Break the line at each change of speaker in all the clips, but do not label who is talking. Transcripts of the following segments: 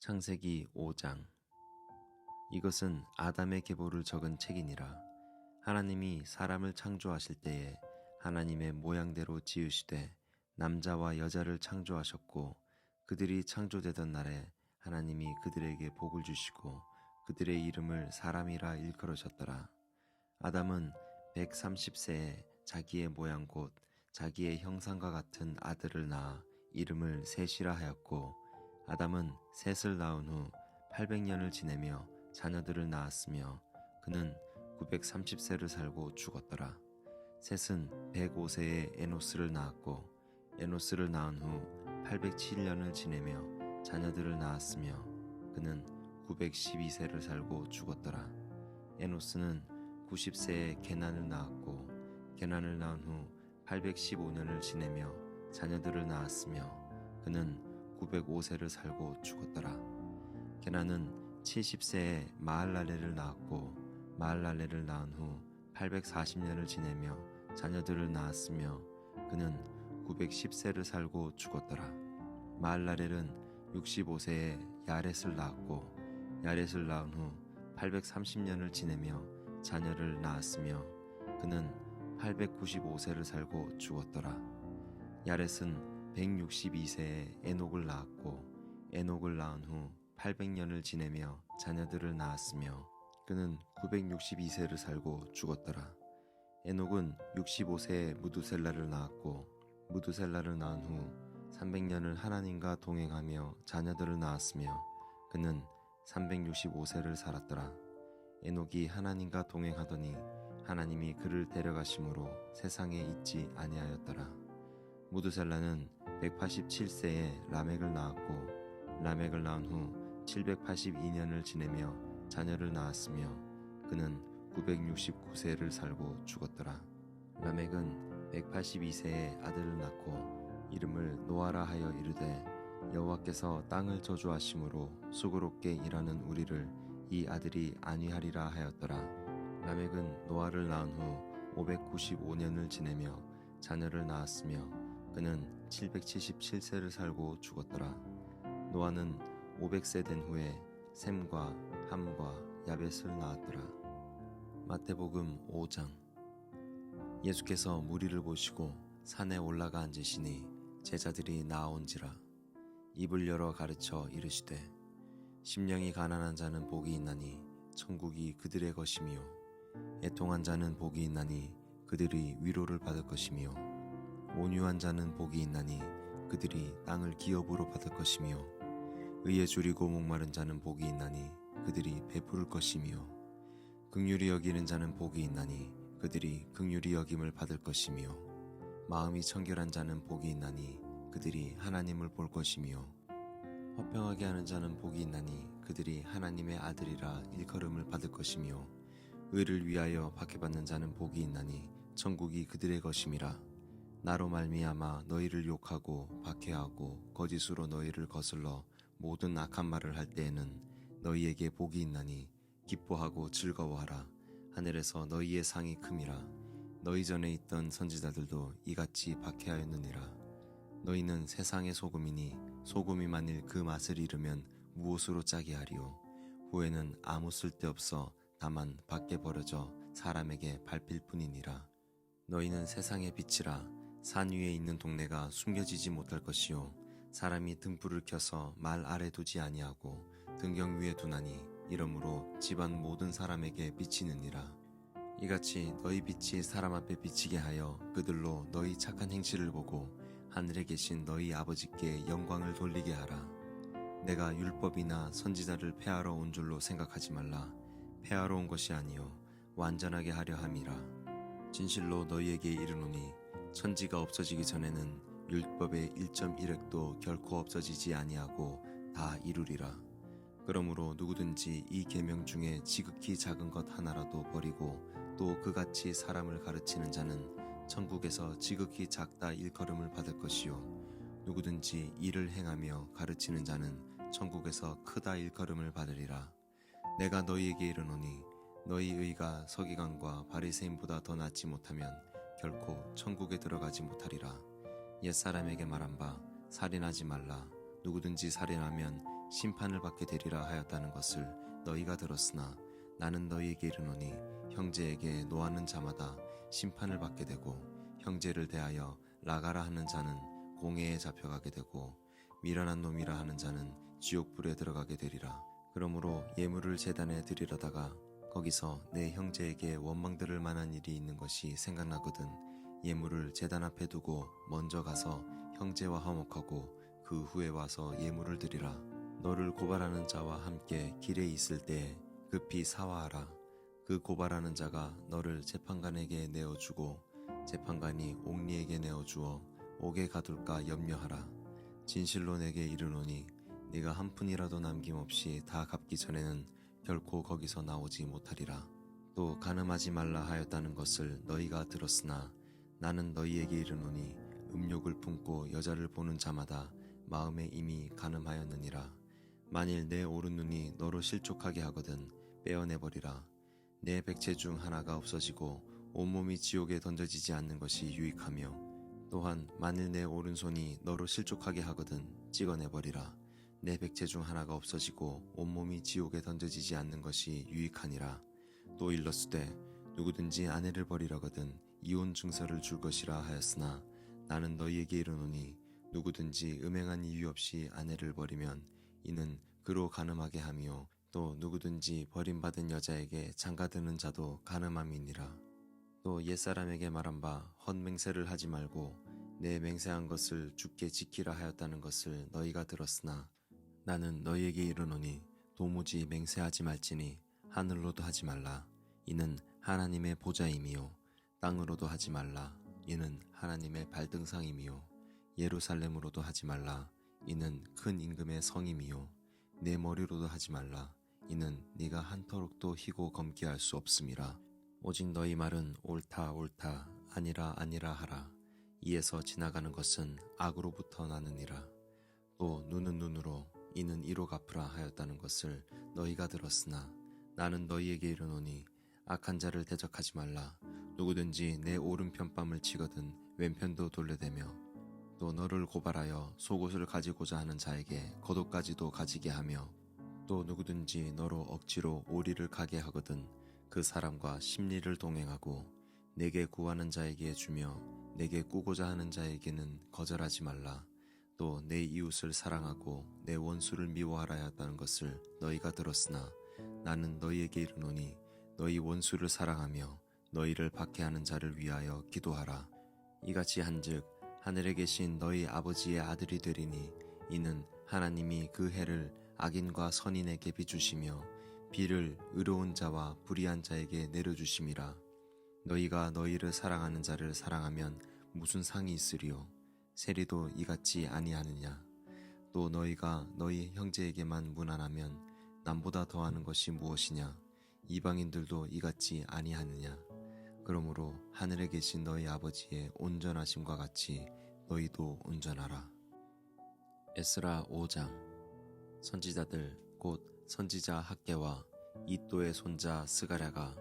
창세기 5장. 이것은 아담의 계보를 적은 책이니라. 하나님이 사람을 창조하실 때에 하나님의 모양대로 지으시되 남자와 여자를 창조하셨고, 그들이 창조되던 날에 하나님이 그들에게 복을 주시고 그들의 이름을 사람이라 일컬으셨더라. 아담은 130세에 자기의 모양 곧 자기의 형상과 같은 아들을 낳아 이름을 셋이라 하였고, 아담은 셋을 낳은 후 800년을 지내며 자녀들을 낳았으며 그는 930세를 살고 죽었더라. 셋은 105세에 에노스를 낳았고, 에노스를 낳은 후 807년을 지내며 자녀들을 낳았으며 그는 912세를 살고 죽었더라. 에노스는 90세에 게난을 낳았고, 게난을 낳은 후 815년을 지내며 자녀들을 낳았으며 그는 905세를 살고 죽었더라. 게난은 70세에 마할랄레를 낳았고, 마할랄레를 낳은 후 840년을 지내며 자녀들을 낳았으며 그는 910세를 살고 죽었더라. 마할랄렐은 65세에 야렛을 낳았고, 야렛을 낳은 후 830년을 지내며 자녀를 낳았으며 그는 895세를 살고 죽었더라. 야렛은 162세에 에녹을 낳았고, 에녹을 낳은 후 800년을 지내며 자녀들을 낳았으며 그는 962세를 살고 죽었더라. 에녹은 65세에 무두셀라를 낳았고, 무두셀라를 낳은 후 300년을 하나님과 동행하며 자녀들을 낳았으며 그는 365세를 살았더라. 에녹이 하나님과 동행하더니 하나님이 그를 데려가심으로 세상에 있지 아니하였더라. 무두셀라는 187세에 라멕을 낳았고, 라멕을 낳은 후 782년을 지내며 자녀를 낳았으며 그는 969세를 살고 죽었더라. 라멕은 182세에 아들을 낳고 이름을 노아라 하여 이르되, 여호와께서 땅을 저주하심으로 수고롭게 일하는 우리를 이 아들이 안위하리라 하였더라. 라멕은 노아를 낳은 후 595년을 지내며 자녀를 낳았으며 그는 777세를 살고 죽었더라. 노아는 500세 된 후에 셈과 함과 야벳을 낳았더라. 마태복음 5장. 예수께서 무리를 보시고 산에 올라가 앉으시니 제자들이 나아온지라. 입을 열어 가르쳐 이르시되, 심령이 가난한 자는 복이 있나니 천국이 그들의 것이며, 애통한 자는 복이 있나니 그들이 위로를 받을 것이며, 온유한 자는 복이 있나니 그들이 땅을 기업으로 받을 것이며, 의에 줄이고 목마른 자는 복이 있나니 그들이 베풀을 것이며, 긍휼히 여기는 자는 복이 있나니 그들이 긍휼히 여김을 받을 것이며, 마음이 청결한 자는 복이 있나니 그들이 하나님을 볼 것이며, 화평하게 하는 자는 복이 있나니 그들이 하나님의 아들이라 일컬음을 받을 것이며, 의를 위하여 박해받는 자는 복이 있나니 천국이 그들의 것임이라. 나로 말미암아 너희를 욕하고 박해하고 거짓으로 너희를 거슬러 모든 악한 말을 할 때에는 너희에게 복이 있나니 기뻐하고 즐거워하라. 하늘에서 너희의 상이 큼이라. 너희 전에 있던 선지자들도 이같이 박해하였느니라. 너희는 세상의 소금이니 소금이 만일 그 맛을 잃으면 무엇으로 짜게 하리요. 후에는 아무 쓸데없어 다만 밖에 버려져 사람에게 밟힐 뿐이니라. 너희는 세상의 빛이라. 산 위에 있는 동네가 숨겨지지 못할 것이요, 사람이 등불을 켜서 말 아래 두지 아니하고 등경 위에 두나니 이러므로 집안 모든 사람에게 비치느니라. 이같이 너희 빛이 사람 앞에 비치게 하여 그들로 너희 착한 행실을 보고 하늘에 계신 너희 아버지께 영광을 돌리게 하라. 내가 율법이나 선지자를 폐하러 온 줄로 생각하지 말라. 폐하러 온 것이 아니요 완전하게 하려 함이라. 진실로 너희에게 이르노니 천지가 없어지기 전에는 율법의 1.1획도 결코 없어지지 아니하고 다 이루리라. 그러므로 누구든지 이 계명 중에 지극히 작은 것 하나라도 버리고 또 그같이 사람을 가르치는 자는 천국에서 지극히 작다 일컬음을 받을 것이요, 누구든지 이를 행하며 가르치는 자는 천국에서 크다 일컬음을 받으리라. 내가 너희에게 이르노니 너희 의가 서기관과 바리새인보다 더 낫지 못하면 결코 천국에 들어가지 못하리라. 옛사람에게 말한 바 살인하지 말라. 누구든지 살인하면 심판을 받게 되리라 하였다는 것을 너희가 들었으나 나는 너희에게 이르노니 형제에게 노하는 자마다 심판을 받게 되고 형제를 대하여 나가라 하는 자는 공회에 잡혀가게 되고 미련한 놈이라 하는 자는 지옥불에 들어가게 되리라. 그러므로 예물을 제단에 드리려다가 거기서 내 형제에게 원망 들을 만한 일이 있는 것이 생각나거든 예물을 제단 앞에 두고 먼저 가서 형제와 화목하고 그 후에 와서 예물을 드리라. 너를 고발하는 자와 함께 길에 있을 때에 급히 사화하라. 그 고발하는 자가 너를 재판관에게 내어주고 재판관이 옥리에게 내어주어 옥에 가둘까 염려하라. 진실로 내게 이르노니 네가 한 푼이라도 남김없이 다 갚기 전에는 결코 거기서 나오지 못하리라. 또 간음하지 말라 하였다는 것을 너희가 들었으나 나는 너희에게 이르노니 음욕을 품고 여자를 보는 자마다 마음에 이미 간음하였느니라. 만일 내 오른눈이 너로 실족하게 하거든 빼어내버리라. 내 백체 중 하나가 없어지고 온몸이 지옥에 던져지지 않는 것이 유익하며 또한 만일 내 오른손이 너로 실족하게 하거든 찍어내버리라. 내 백체 중 하나가 없어지고 온몸이 지옥에 던져지지 않는 것이 유익하니라. 또 일렀으되 누구든지 아내를 버리려거든 이혼 증서를 줄 것이라 하였으나 나는 너희에게 이르노니 누구든지 음행한 이유 없이 아내를 버리면 이는 그로 간음하게 하며 또 누구든지 버림받은 여자에게 장가드는 자도 간음함이니라. 또 옛사람에게 말한 바 헛맹세를 하지 말고 내 맹세한 것을 주께 지키라 하였다는 것을 너희가 들었으나 나는 너희에게 이르노니 도무지 맹세하지 말지니 하늘로도 하지 말라. 이는 하나님의 보좌임이요 땅으로도 하지 말라. 이는 하나님의 발등상임이요 예루살렘으로도 하지 말라. 이는 큰 임금의 성임이요 내 머리로도 하지 말라. 이는 네가 한터룩도 희고 검게 할 수 없음이라. 오직 너희 말은 옳다 옳다 아니라 아니라 하라. 이에서 지나가는 것은 악으로부터 나느니라. 또 눈은 눈으로 이는 이로 갚으라 하였다는 것을 너희가 들었으나 나는 너희에게 이르노니 악한 자를 대적하지 말라. 누구든지 내 오른편 뺨을 치거든 왼편도 돌려대며 또 너를 고발하여 속옷을 가지고자 하는 자에게 겉옷까지도 가지게 하며 또 누구든지 너로 억지로 오리를 가게 하거든 그 사람과 심리를 동행하고 내게 구하는 자에게 주며 내게 꾸고자 하는 자에게는 거절하지 말라. 또 내 이웃을 사랑하고 내 원수를 미워하라 하였다는 것을 너희가 들었으나 나는 너희에게 이르노니 너희 원수를 사랑하며 너희를 박해하는 자를 위하여 기도하라. 이같이 한즉 하늘에 계신 너희 아버지의 아들이 되리니 이는 하나님이 그 해를 악인과 선인에게 비추시며 비를 의로운 자와 불의한 자에게 내려주심이라. 너희가 너희를 사랑하는 자를 사랑하면 무슨 상이 있으리요? 세리도 이같이 아니하느냐? 또 너희가 너희 형제에게만 무난하면 남보다 더하는 것이 무엇이냐? 이방인들도 이같이 아니하느냐? 그러므로 하늘에 계신 너희 아버지의 온전하심과 같이 너희도 온전하라. 에스라 5장. 선지자들 곧 선지자 학개와 이또의 손자 스가랴가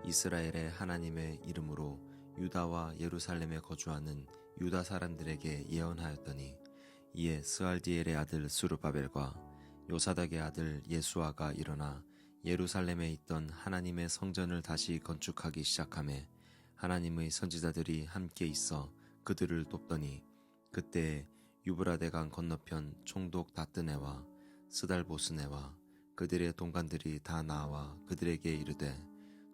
이스라엘의 하나님의 이름으로 유다와 예루살렘에 거주하는 유다 사람들에게 예언하였더니 이에 스알디엘의 아들 스룹바벨과 요사닥의 아들 예수아가 일어나 예루살렘에 있던 하나님의 성전을 다시 건축하기 시작하매 하나님의 선지자들이 함께 있어 그들을 돕더니 그때에 유브라데강 건너편 총독 다뜨네와 스달보스네와 그들의 동관들이 다 나와 그들에게 이르되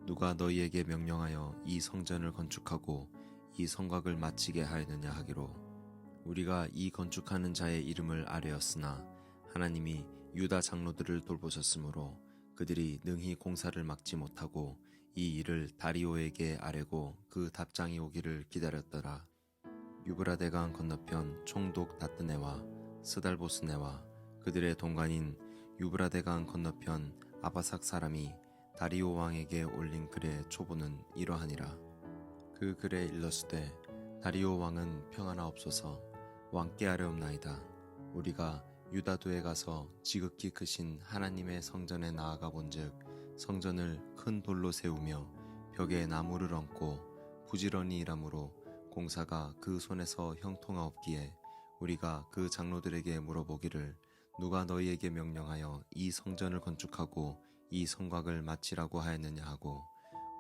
누가 너희에게 명령하여 이 성전을 건축하고 이 성곽을 마치게 하였느냐 하기로 우리가 이 건축하는 자의 이름을 아뢰었으나 하나님이 유다 장로들을 돌보셨으므로 그들이 능히 공사를 막지 못하고 이 일을 다리오에게 아뢰고 그 답장이 오기를 기다렸더라. 유브라데강 건너편 총독 다뜨네와 스달보스네와 그들의 동관인 유브라데강 건너편 아바삭 사람이 다리오 왕에게 올린 글의 초보는 이러하니라. 그 글에 일렀으되 다리오 왕은 평안하옵소서. 왕께 아뢰옵나이다. 우리가 유다도에 가서 지극히 크신 하나님의 성전에 나아가 본즉 성전을 큰 돌로 세우며 벽에 나무를 얹고 부지런히 일하므로 공사가 그 손에서 형통하옵기에 우리가 그 장로들에게 물어보기를 누가 너희에게 명령하여 이 성전을 건축하고 이 성곽을 마치라고 하였느냐 하고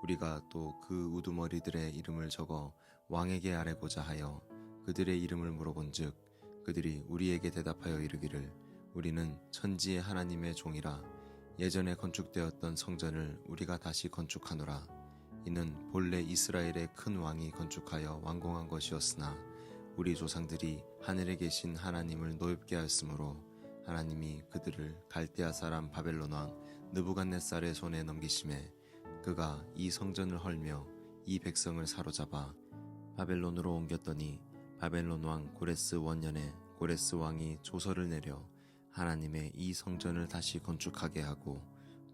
우리가 또 그 우두머리들의 이름을 적어 왕에게 아뢰고자 하여 그들의 이름을 물어본즉 그들이 우리에게 대답하여 이르기를 우리는 천지의 하나님의 종이라 예전에 건축되었던 성전을 우리가 다시 건축하노라. 이는 본래 이스라엘의 큰 왕이 건축하여 완공한 것이었으나 우리 조상들이 하늘에 계신 하나님을 노엽게 하였으므로 하나님이 그들을 갈대아 사람 바벨론 왕 느부갓네살의 손에 넘기심에 그가 이 성전을 헐며 이 백성을 사로잡아 바벨론으로 옮겼더니 바벨론 왕 고레스 원년에 고레스 왕이 조서를 내려 하나님의 이 성전을 다시 건축하게 하고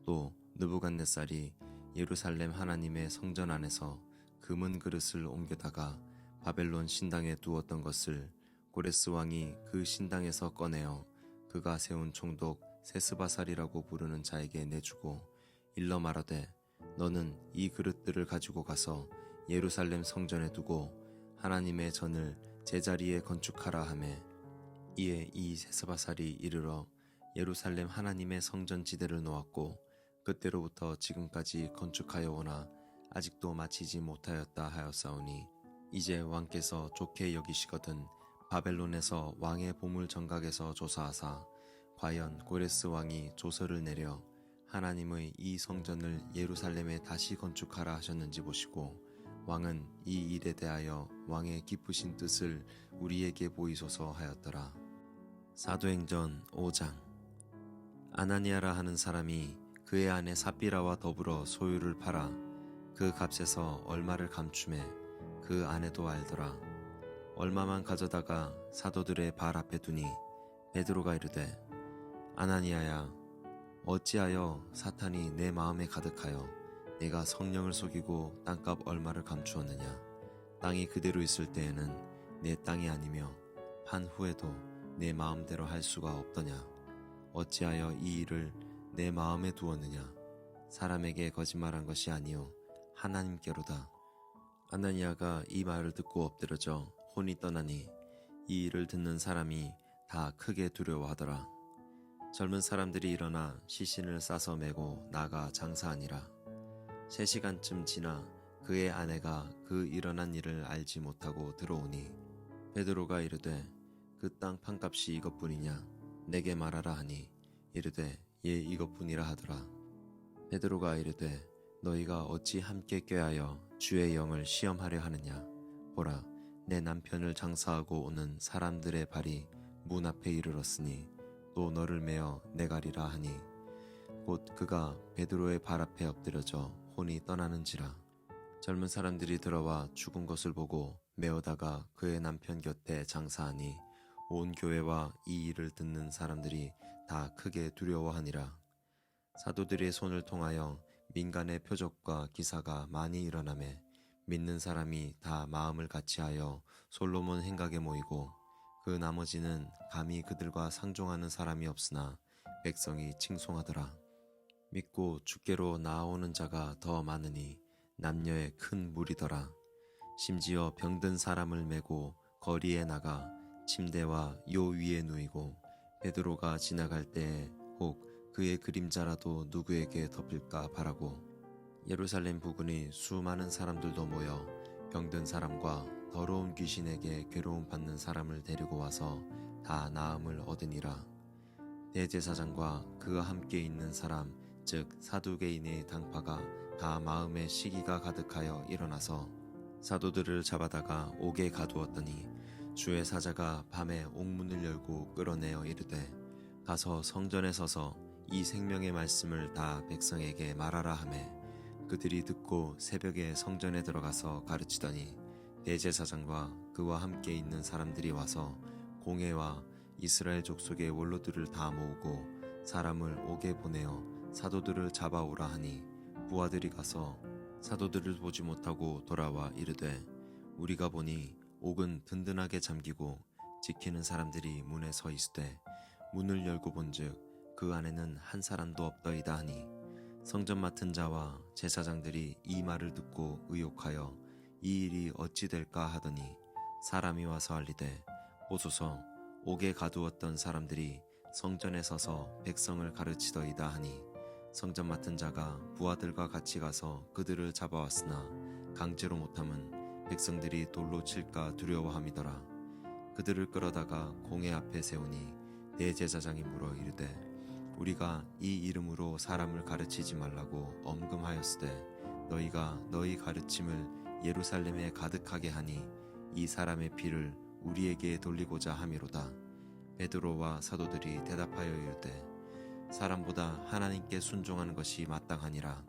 또 느부갓네살이 예루살렘 하나님의 성전 안에서 금은 그릇을 옮겨다가 바벨론 신당에 두었던 것을 고레스 왕이 그 신당에서 꺼내어 그가 세운 총독 세스바살이라고 부르는 자에게 내주고 일러 말하되 너는 이 그릇들을 가지고 가서 예루살렘 성전에 두고 하나님의 전을 제자리에 건축하라 하매 이에 이 세스바살이 이르러 예루살렘 하나님의 성전 지대를 놓았고 그때로부터 지금까지 건축하여 오나 아직도 마치지 못하였다 하였사오니 이제 왕께서 좋게 여기시거든 바벨론에서 왕의 보물 정각에서 조사하사 과연 고레스 왕이 조서를 내려 하나님의 이 성전을 예루살렘에 다시 건축하라 하셨는지 보시고 왕은 이 일에 대하여 왕의 기쁘신 뜻을 우리에게 보이소서 하였더라. 사도행전 5장. 아나니아라 하는 사람이 그의 아내 삽비라와 더불어 소유를 팔아 그 값에서 얼마를 감추매 그 아내도 알더라. 얼마만 가져다가 사도들의 발 앞에 두니 베드로가 이르되 아나니아야 어찌하여 사탄이 내 마음에 가득하여 내가 성령을 속이고 땅값 얼마를 감추었느냐. 땅이 그대로 있을 때에는 내 땅이 아니며 판 후에도 내 마음대로 할 수가 없더냐. 어찌하여 이 일을 내 마음에 두었느냐. 사람에게 거짓말한 것이 아니요 하나님께로다. 아나니아가 이 말을 듣고 엎드러져 혼이 떠나니 이 일을 듣는 사람이 다 크게 두려워하더라. 젊은 사람들이 일어나 시신을 싸서 메고 나가 장사하니라. 3시간쯤 지나 그의 아내가 그 일어난 일을 알지 못하고 들어오니 베드로가 이르되 그 땅 판값이 이것뿐이냐 내게 말하라 하니 이르되 예 이것뿐이라 하더라. 베드로가 이르되 너희가 어찌 함께 꾀하여 주의 영을 시험하려 하느냐. 보라 내 남편을 장사하고 오는 사람들의 발이 문 앞에 이르렀으니 또 너를 메어 내가리라 하니 곧 그가 베드로의 발 앞에 엎드려져 혼이 떠나는지라. 젊은 사람들이 들어와 죽은 것을 보고 메어다가 그의 남편 곁에 장사하니 온 교회와 이 일을 듣는 사람들이 다 크게 두려워하니라. 사도들의 손을 통하여 민간의 표적과 기사가 많이 일어나매 믿는 사람이 다 마음을 같이하여 솔로몬 행각에 모이고 그 나머지는 감히 그들과 상종하는 사람이 없으나 백성이 칭송하더라. 믿고 주께로 나아오는 자가 더 많으니 남녀의 큰 무리더라. 심지어 병든 사람을 메고 거리에 나가 침대와 요 위에 누이고 베드로가 지나갈 때에 혹 그의 그림자라도 누구에게 덮일까 바라고 예루살렘 부근의 수많은 사람들도 모여 병든 사람과 더러운 귀신에게 괴로움 받는 사람을 데리고 와서 다 나음을 얻으니라. 대제사장과 그와 함께 있는 사람 즉 사두개인의 당파가 다 마음에 시기가 가득하여 일어나서 사도들을 잡아다가 옥에 가두었더니 주의 사자가 밤에 옥문을 열고 끌어내어 이르되 가서 성전에 서서 이 생명의 말씀을 다 백성에게 말하라 하매 그들이 듣고 새벽에 성전에 들어가서 가르치더니 대제사장과 그와 함께 있는 사람들이 와서 공회와 이스라엘 족속의 원로들을 다 모으고 사람을 옥에 보내어 사도들을 잡아오라 하니 부하들이 가서 사도들을 보지 못하고 돌아와 이르되 우리가 보니 옥은 든든하게 잠기고 지키는 사람들이 문에 서 있으되 문을 열고 본즉 그 안에는 한 사람도 없더이다 하니 성전 맡은 자와 제사장들이 이 말을 듣고 의혹하여 이 일이 어찌 될까 하더니 사람이 와서 알리되 보소서 옥에 가두었던 사람들이 성전에 서서 백성을 가르치더이다 하니 성전 맡은 자가 부하들과 같이 가서 그들을 잡아왔으나 강제로 못함은 백성들이 돌로 칠까 두려워함이더라. 그들을 끌어다가 공회 앞에 세우니 대제사장이 물어 이르되 우리가 이 이름으로 사람을 가르치지 말라고 엄금하였으되 너희가 너희 가르침을 예루살렘에 가득하게 하니 이 사람의 피를 우리에게 돌리고자 함이로다. 베드로와 사도들이 대답하여 이르되 사람보다 하나님께 순종하는 것이 마땅하니라.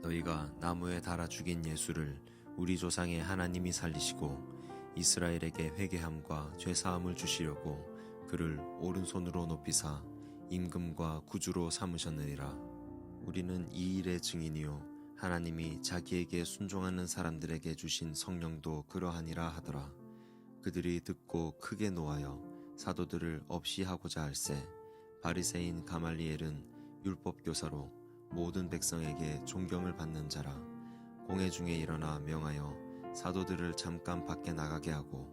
너희가 나무에 달아 죽인 예수를 우리 조상의 하나님이 살리시고 이스라엘에게 회개함과 죄사함을 주시려고 그를 오른손으로 높이사 임금과 구주로 삼으셨느니라. 우리는 이 일의 증인이요 하나님이 자기에게 순종하는 사람들에게 주신 성령도 그러하니라 하더라. 그들이 듣고 크게 노하여 사도들을 없이 하고자 할세 바리새인 가말리엘은 율법교사로 모든 백성에게 존경을 받는 자라. 공회 중에 일어나 명하여 사도들을 잠깐 밖에 나가게 하고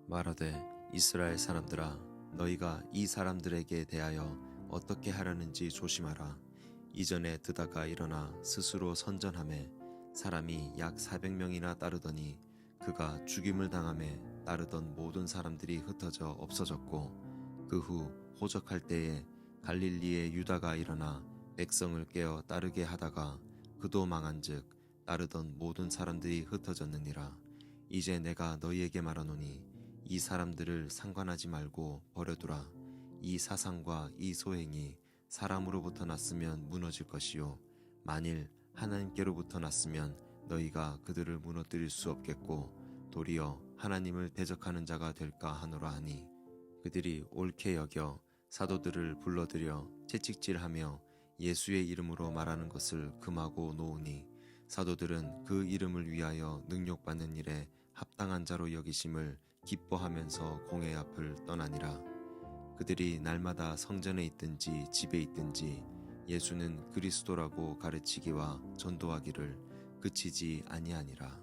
말하되 이스라엘 사람들아 너희가 이 사람들에게 대하여 어떻게 하려는지 조심하라. 이전에 드다가 일어나 스스로 선전하매 사람이 약 400명이나 따르더니 그가 죽임을 당함에 따르던 모든 사람들이 흩어져 없어졌고 그 후 호적할 때에 갈릴리의 유다가 일어나 백성을 깨어 따르게 하다가 그도 망한즉 따르던 모든 사람들이 흩어졌느니라. 이제 내가 너희에게 말하노니 이 사람들을 상관하지 말고 버려두라. 이 사상과 이 소행이 사람으로부터 났으면 무너질 것이요 만일 하나님께로부터 났으면 너희가 그들을 무너뜨릴 수 없겠고 도리어 하나님을 대적하는 자가 될까 하노라 하니 그들이 옳게 여겨 사도들을 불러들여 채찍질하며 예수의 이름으로 말하는 것을 금하고 놓으니 사도들은 그 이름을 위하여 능욕받는 일에 합당한 자로 여기심을 기뻐하면서 공회 앞을 떠나니라. 그들이 날마다 성전에 있든지 집에 있든지 예수는 그리스도라고 가르치기와 전도하기를 그치지 아니하니라.